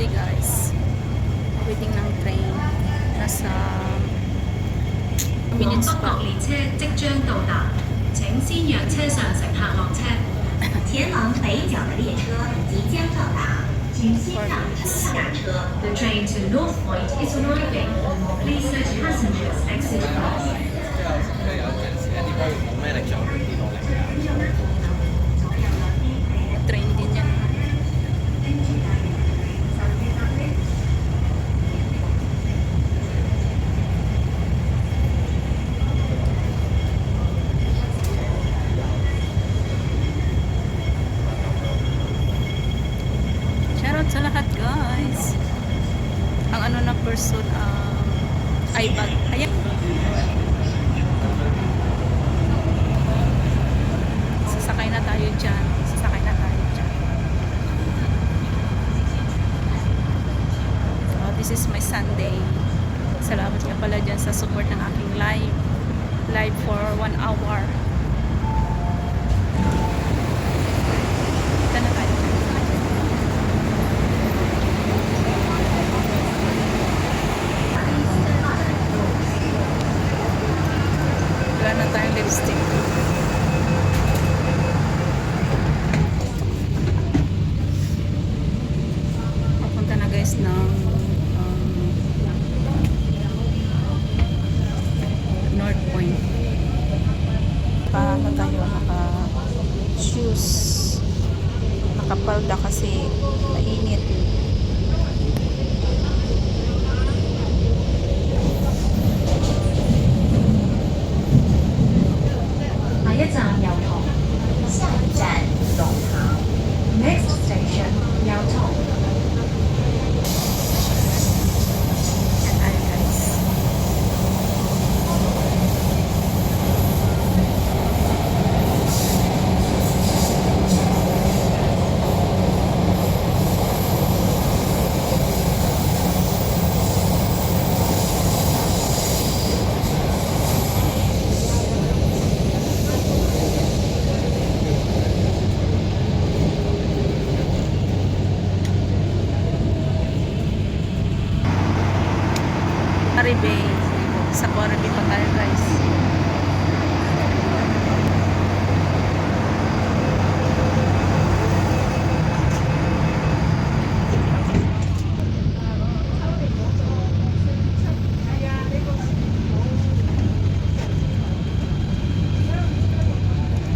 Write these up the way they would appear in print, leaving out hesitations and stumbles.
City guys. Waiting ng train. Nasa minutes 往北角 pa. 列車即將到達，請先讓車上乘客落車。前往北角的列車即將到達，請先讓乘客下車。The train to North Point is arriving. Please let passengers exit first. Train din yan. Shoutout sa lahat guys. Ang ano na person iBag. Ayan. Sasakay na tayo dyan. Sasakay na tayo dyan. So, this is my Sunday. Salamat nga pala dyan sa support ng aking live. Live for 1 hour. Ito na tayo. Wala na tayong lipstick. Papunta na guys ng North Point. Paano tayo naka-shoes? Nakapalda kasi mainit. Next station, Yaotong. Yan tayo guys. Aribe. Sa Aribe pa tayo guys.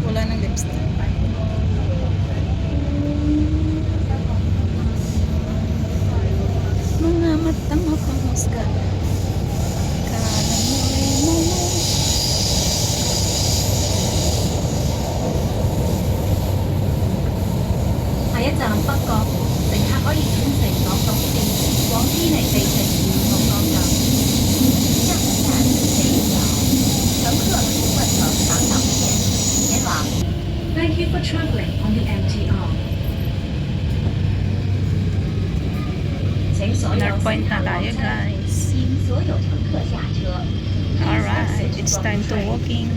Wala ng lipstick. Mga matang mapangusga. Thank you for traveling on the MTR. North Point na tayo guys. Alright, it's time to walking.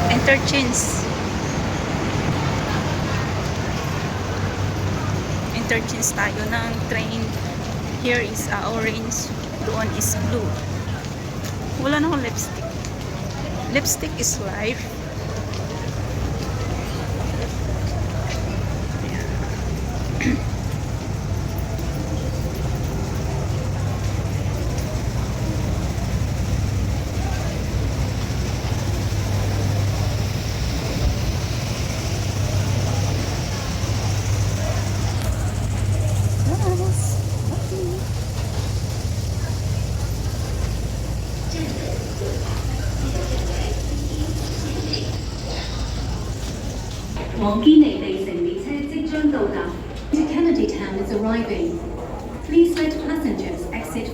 Interchange. Interchange tayo ng train. Here is orange. Doon is blue. Wala na akong lipstick. Lipstick is life. Kennedy Town is arriving. Please let passengers exit.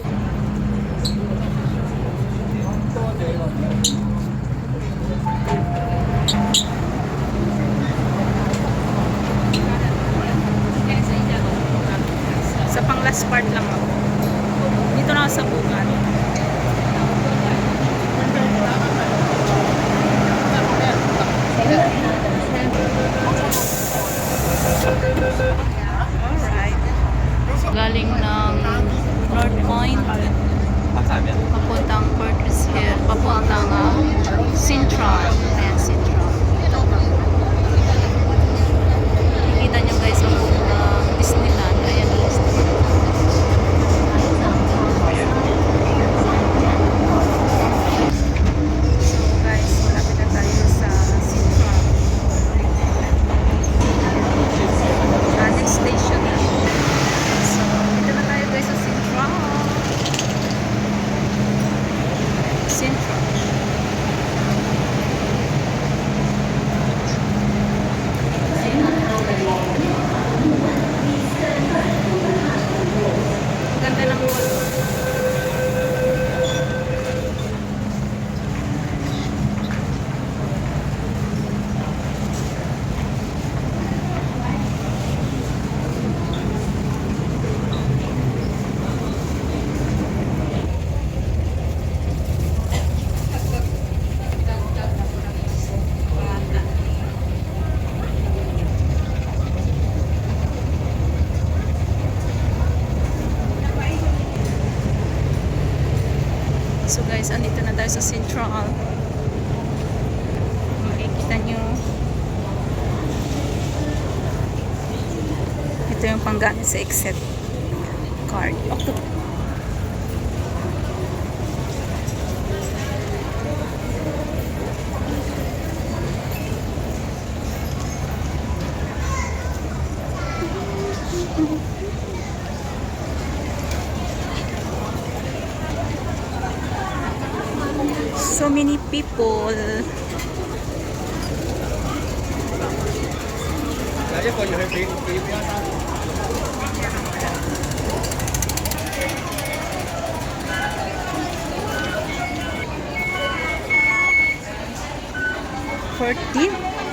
Sa pang last part lang ako. Dito na ako sa Bugan. Thank you. Alright. Galing ng North Point, papuntang Fortress Hill, papuntang Central. Ayan, Central. Nakikita nyo guys ang Disneyland. Ayan ang Disneyland. So guys, malapit na tayo sa Central. Next station na. So, dito na tayo guys sa Central. Central. Ganda ng mall. So guys, andito na tayo sa Central. Makikita nyo. Ito yung panggamit sa exit card. Okay. So many people. $14.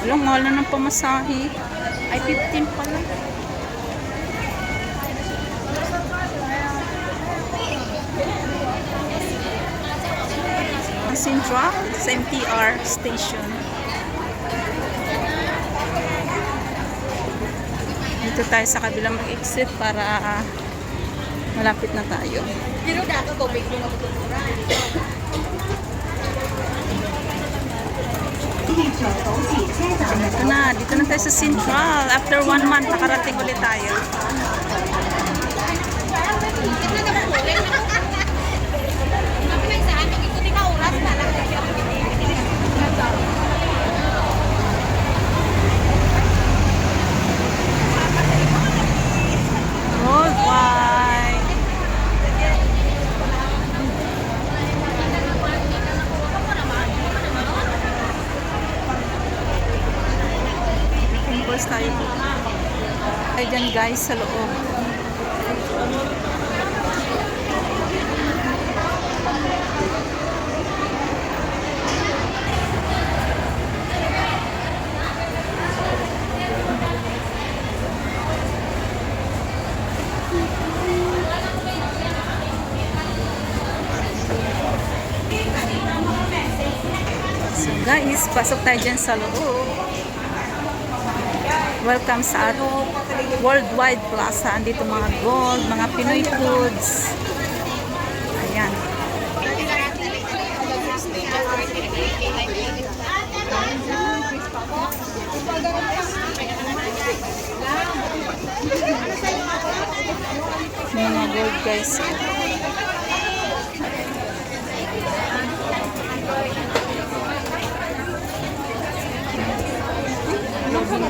Walang mahal na ng pamasahe. Ay, 15 pala. Central sa MTR station. Dito tayo sa kabilang mag-exit para malapit na tayo. Dito na tayo sa Central. After 1 month, nakarating ulit tayo. Worldwide. Impulse tayo. Ay dyan guys sa loob. So guys, pasok tayo dyan sa loob. Welcome sa Worldwide Plaza. Andito mga gold, mga Pinoy foods. Ayan. Mga gold guys.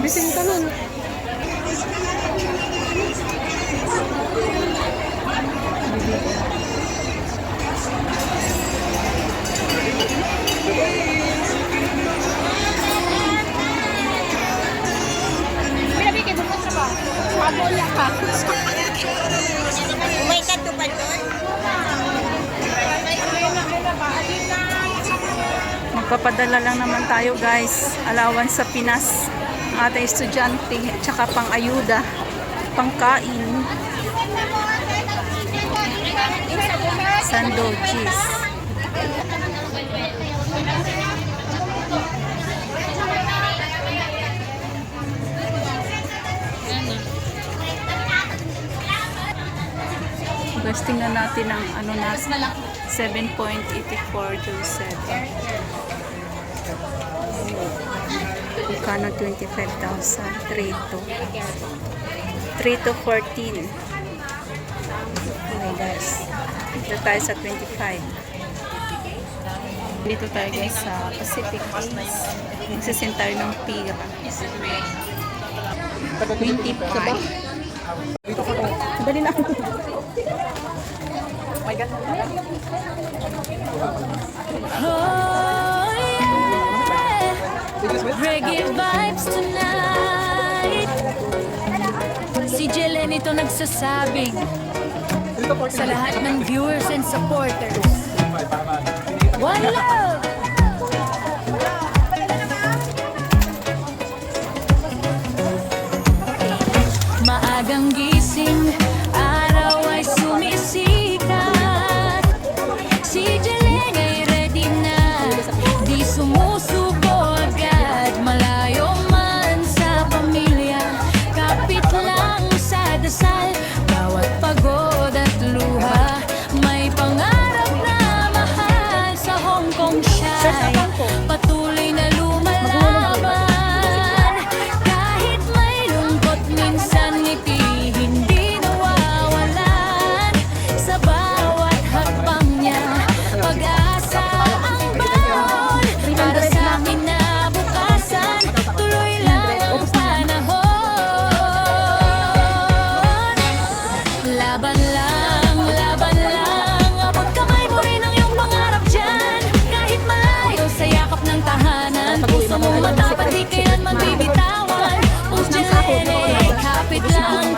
Bising ka nun. Umaikat to pa doon? Magpapadala lang naman tayo guys. Allowance sa Pinas. Ang ating estudyante at saka pang-ayuda, pangkain. Sando cheese. Tapos tingnan natin ang ano na 7.84 to 7. Kano 25,000. 3 to 14. Okay guys. Dito tayo sa 25. Dito tayo guys sa Pacific Ace. Magsisin tayo ng pira. 25. Dali lang. Oh, yeah. Reggae vibes tonight. Si Jelen ito nagsasabing sa lahat ng viewers and supporters. One love! Maagang gising, araw ay sumisikat. Si Jeleng ay ready na, di sumusuko agad. Malayo man sa pamilya, kapit lang sa dasal. Bawat pagod at luha, may pangarap na mahal. Sa Hong Kong siya patuloy na lumalaban. Kahit may lungkot minsan, ngiti hindi nawawalan. Sa bawat hakbang niya, pag-asa ang baon. Para sa akin na bukasan, tuloy lang ang panahon. Laban lang, abot kamay mo rin ang iyong pangarap dyan. Kahit malayo sa yakap ng tahanan, puso mo matapat, di kailanman bibitawan. Kung Jelene, kapit lang.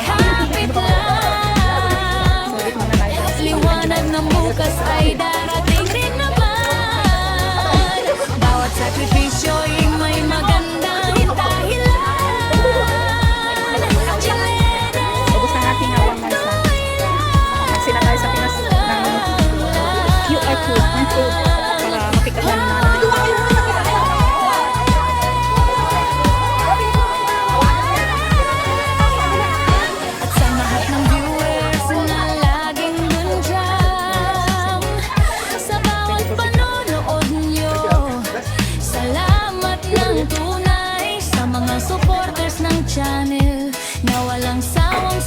Liwanag ng bukas ay darating rin naman. Bawat sakripisyo'y may magandang dahilan. Jelene, Ubus ang ating awang mansa. Sila tayo sa Pinas ng QR code. Para mapikat na natin. at sa lahat ng viewers na laging nandiyan sa bawat panonood nyo. Salamat ng tunay sa mga supporters ng channel na walang sawang